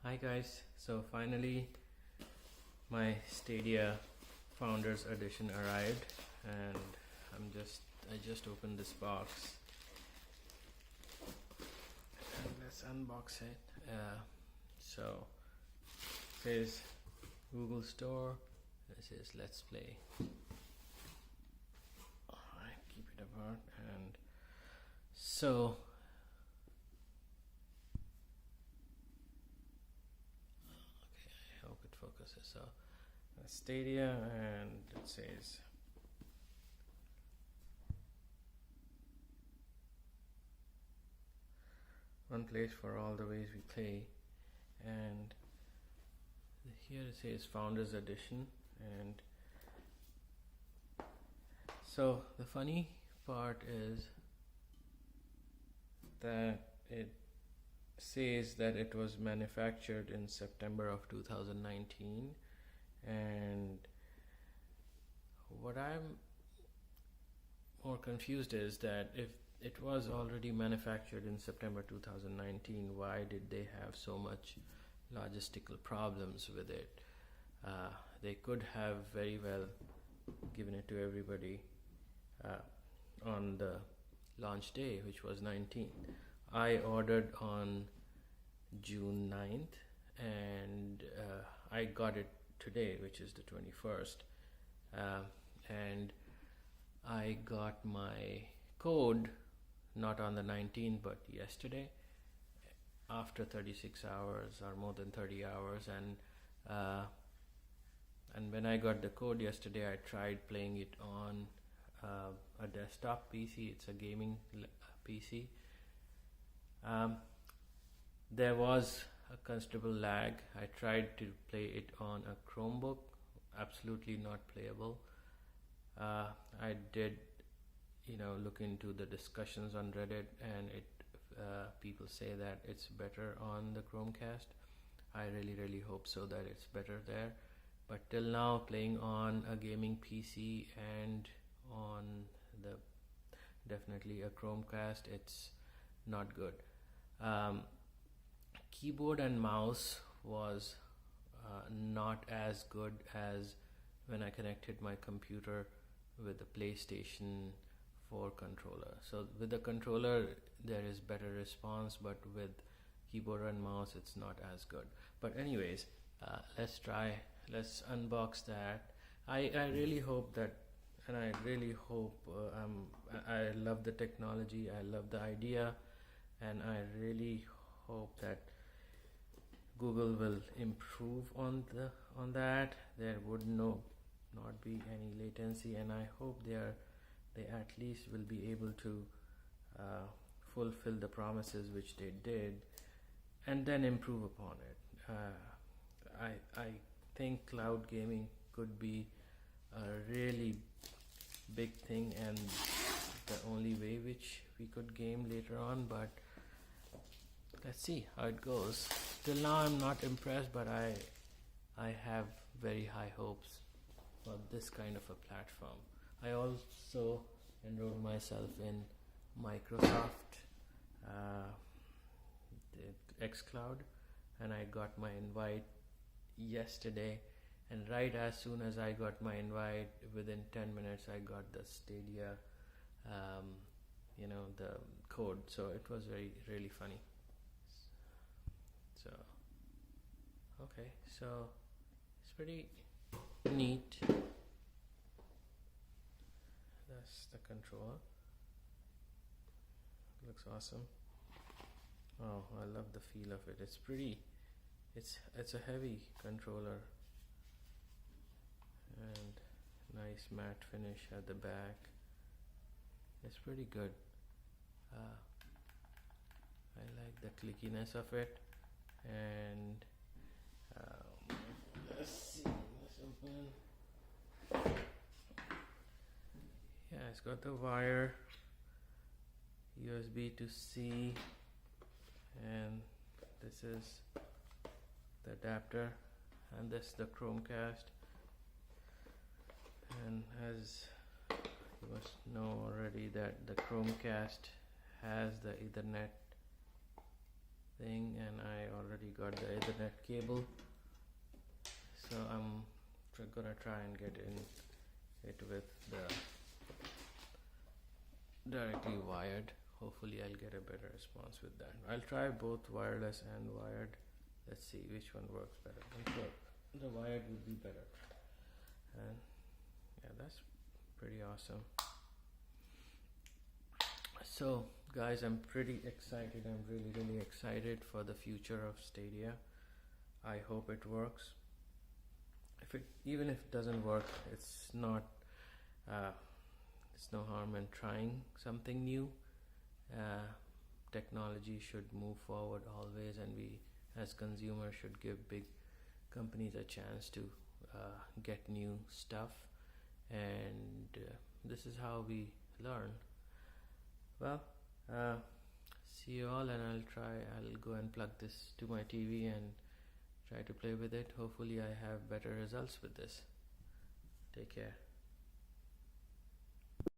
Hi guys, so finally my Stadia Founders Edition arrived and I just opened this box and let's unbox it. So it says Google Store, it says Let's Play. Alright, keep it apart. And so I hope it focuses. So Stadia, and it says one place for all the ways we play, and here it says Founders Edition. And so the funny part is that it says that it was manufactured in September of 2019, and what I'm more confused is that if it was already manufactured in September 2019, why did they have so much logistical problems with it? They could have very well given it to everybody on the launch day, which was 19th. I ordered on June 9th and I got it today, which is the 21st, and I got my code not on the 19th but yesterday after 36 hours or more than 30 hours, and when I got the code yesterday, I tried playing it on a desktop PC. It's a gaming PC. There was a considerable lag. I tried to play it on a Chromebook, absolutely not playable. I did, look into the discussions on Reddit, and people say that it's better on the Chromecast. I really hope so that it's better there. But till now, playing on a gaming PC and on definitely a Chromecast, it's not good. Keyboard and mouse was not as good as when I connected my computer with the PlayStation 4 controller. So with the controller there is better response, but with keyboard and mouse it's not as good. But anyways, let's unbox that. I really hope that, and I really hope I love the technology, I love the idea, and I really hope that Google will improve on that. There would not be any latency, and I hope they at least will be able to fulfill the promises which they did, and then improve upon it. I think cloud gaming could be a really big thing and the only way which we could game later on, but let's see how it goes. Till now I'm not impressed, but I have very high hopes for this kind of a platform. I also enrolled myself in Microsoft the xCloud, and I got my invite yesterday, and right as soon as I got my invite, within 10 minutes I got the Stadia the code. So it was really funny. So okay, so it's pretty neat. That's the controller. Looks awesome. Oh, I love the feel of it. It's pretty. It's a heavy controller, and nice matte finish at the back. It's pretty good. I like the clickiness of it, and let's see. Let's open. Yeah, it's got the wire, USB to C, and this is the adapter, and this is the Chromecast. And as you must know already, that the Chromecast has the Ethernet thing, and I already got the Ethernet cable, so I'm gonna try and get in it with the directly wired. Hopefully I'll get a better response with that. I'll try both wireless and wired. Let's see which one works better. I'm sure the wired would be better. And yeah, that's pretty awesome. So guys, I'm pretty excited. I'm really excited for the future of Stadia. I hope it works. Even if it doesn't work, it's not it's no harm in trying something new. Technology should move forward always, and we as consumers should give big companies a chance to get new stuff, and this is how we learn. Well, see you all, and I'll go and plug this to my TV and try to play with it. Hopefully I have better results with this. Take care.